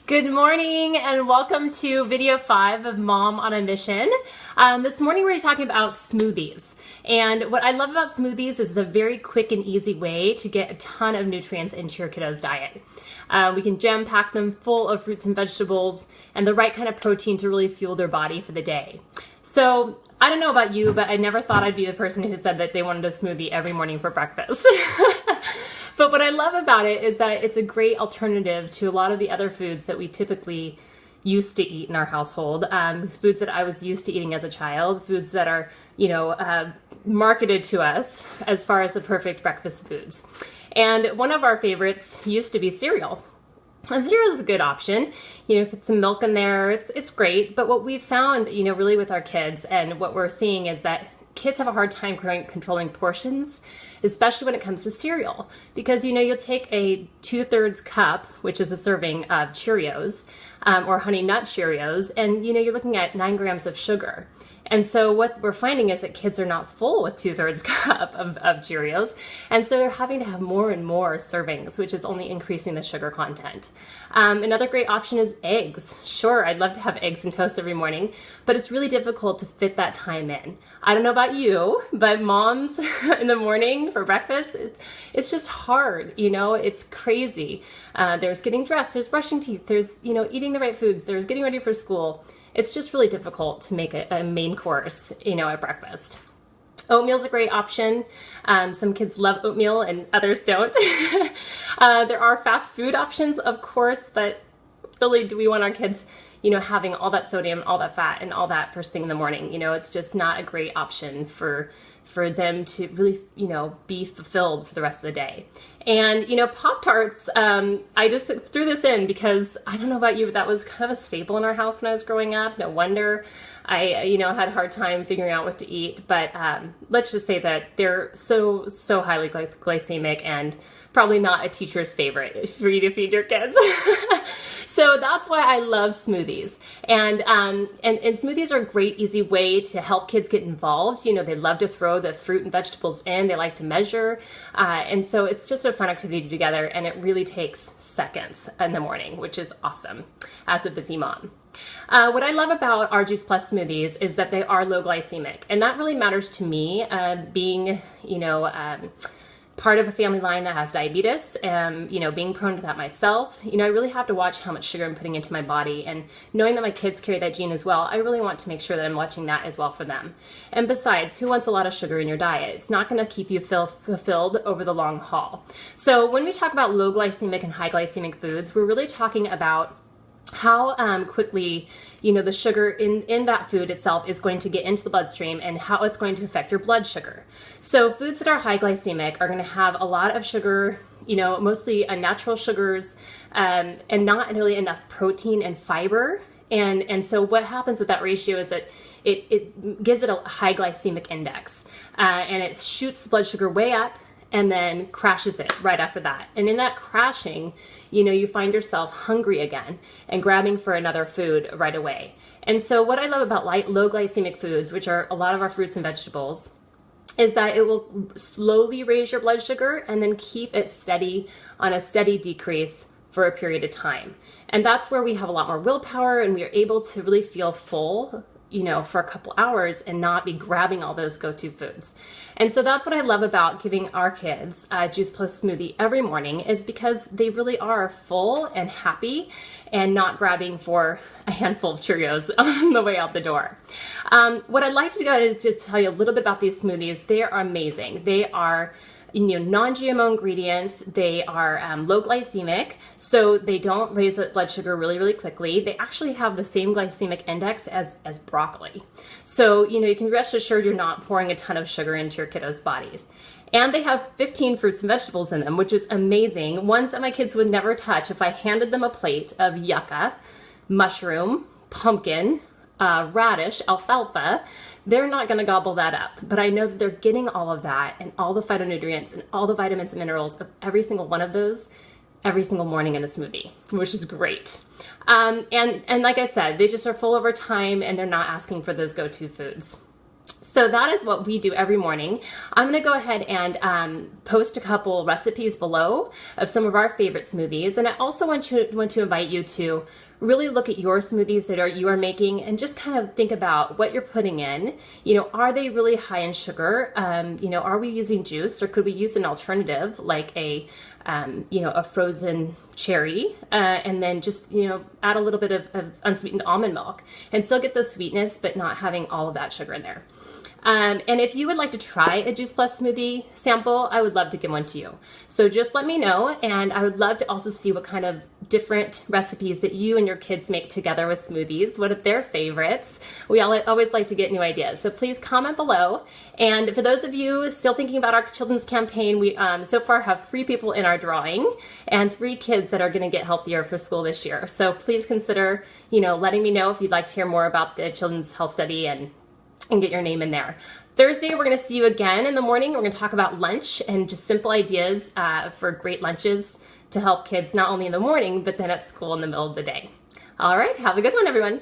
Good morning and welcome to video 5 of Mom on a Mission. This morning we're talking about smoothies. And what I love about smoothies is it's a very quick and easy way to get a ton of nutrients into your kiddos' diet. We can jam pack them full of fruits and vegetables and the right kind of protein to really fuel their body for the day. So I don't know about you, but I never thought I'd be the person who said that they wanted a smoothie every morning for breakfast. But what I love about it is that it's a great alternative to a lot of the other foods that we typically used to eat in our household. Foods that I was used to eating as a child, foods that are, marketed to us as far as the perfect breakfast foods. And one of our favorites used to be cereal. And cereal is a good option. Put some milk in there, it's great. But what we've found, really with our kids and what we're seeing is that kids have a hard time controlling portions, especially when it comes to cereal. Because, you'll take a 2/3 cup, which is a serving of Cheerios, or Honey Nut Cheerios, and, you're looking at 9 grams of sugar. And so what we're finding is that kids are not full with 2/3 cup of Cheerios. And so they're having to have more and more servings, which is only increasing the sugar content. Another great option is eggs. Sure, I'd love to have eggs and toast every morning, but it's really difficult to fit that time in. I don't know about you, but moms in the morning for breakfast, it's just hard, it's crazy. There's getting dressed, there's brushing teeth, there's, eating the right foods, there's getting ready for school. It's just really difficult to make a main course, at breakfast. Oatmeal's a great option. Some kids love oatmeal and others don't. There are fast food options, of course, but really, do we want our kids, having all that sodium, all that fat, and all that first thing in the morning? It's just not a great option for them to really, be fulfilled for the rest of the day. And, Pop-Tarts, I just threw this in because I don't know about you, but that was kind of a staple in our house when I was growing up. No wonder I, had a hard time figuring out what to eat. But let's just say that they're so highly glycemic and probably not a teacher's favorite for you to feed your kids. So that's why I love smoothies. And smoothies are a great, easy way to help kids get involved. They love to throw the fruit and vegetables in. They like to measure. And so it's just a fun activity together, and it really takes seconds in the morning, which is awesome as a busy mom. What I love about our Juice Plus smoothies is that they are low glycemic. And that really matters to me, being, part of a family line that has diabetes, being prone to that myself. I really have to watch how much sugar I'm putting into my body, and knowing that my kids carry that gene as well, I really want to make sure that I'm watching that as well for them. And besides, who wants a lot of sugar in your diet? It's not going to keep you fulfilled over the long haul. So when we talk about low glycemic and high glycemic foods, we're really talking about how quickly, the sugar in that food itself is going to get into the bloodstream and how it's going to affect your blood sugar. So foods that are high glycemic are going to have a lot of sugar, mostly unnatural sugars, and not really enough protein and fiber. And so what happens with that ratio is that it gives it a high glycemic index, and it shoots the blood sugar way up and then crashes it right after that. And in that crashing, you find yourself hungry again and grabbing for another food right away. And so what I love about low glycemic foods, which are a lot of our fruits and vegetables, is that it will slowly raise your blood sugar and then keep it steady on a steady decrease for a period of time. And that's where we have a lot more willpower, and we are able to really feel full, for a couple hours and not be grabbing all those go-to foods. And so that's what I love about giving our kids a Juice Plus smoothie every morning, is because they really are full and happy and not grabbing for a handful of Cheerios on the way out the door. What I'd like to do is just tell you a little bit about these smoothies. They are amazing. They are non-GMO ingredients. They are low glycemic, so they don't raise the blood sugar really, really quickly. They actually have the same glycemic index as broccoli. So, you can rest assured you're not pouring a ton of sugar into your kiddos' bodies. And they have 15 fruits and vegetables in them, which is amazing. Ones that my kids would never touch if I handed them a plate of yucca, mushroom, pumpkin, radish, alfalfa. They're not going to gobble that up, but I know that they're getting all of that and all the phytonutrients and all the vitamins and minerals of every single one of those every single morning in a smoothie, which is great. And like I said, they just are full over time, and they're not asking for those go-to foods. So that is what we do every morning. I'm going to go ahead and post a couple recipes below of some of our favorite smoothies. And I also want to invite you to really look at your smoothies that you are making and just kind of think about what you're putting in. You know, are they really high in sugar? You know, are we using juice, or could we use an alternative like a frozen cherry, and then just, add a little bit of unsweetened almond milk and still get the sweetness, but not having all of that sugar in there. And if you would like to try a Juice Plus smoothie sample, I would love to give one to you. So just let me know, and I would love to also see what kind of different recipes that you and your kids make together with smoothies. What are their favorites? We always like to get new ideas. So please comment below. And for those of you still thinking about our children's campaign, we so far have 3 people in our drawing and 3 kids that are going to get healthier for school this year. So please consider, letting me know if you'd like to hear more about the Children's Health Study and get your name in there. Thursday, we're going to see you again in the morning. We're going to talk about lunch and just simple ideas for great lunches to help kids not only in the morning, but then at school in the middle of the day. All right, have a good one, everyone.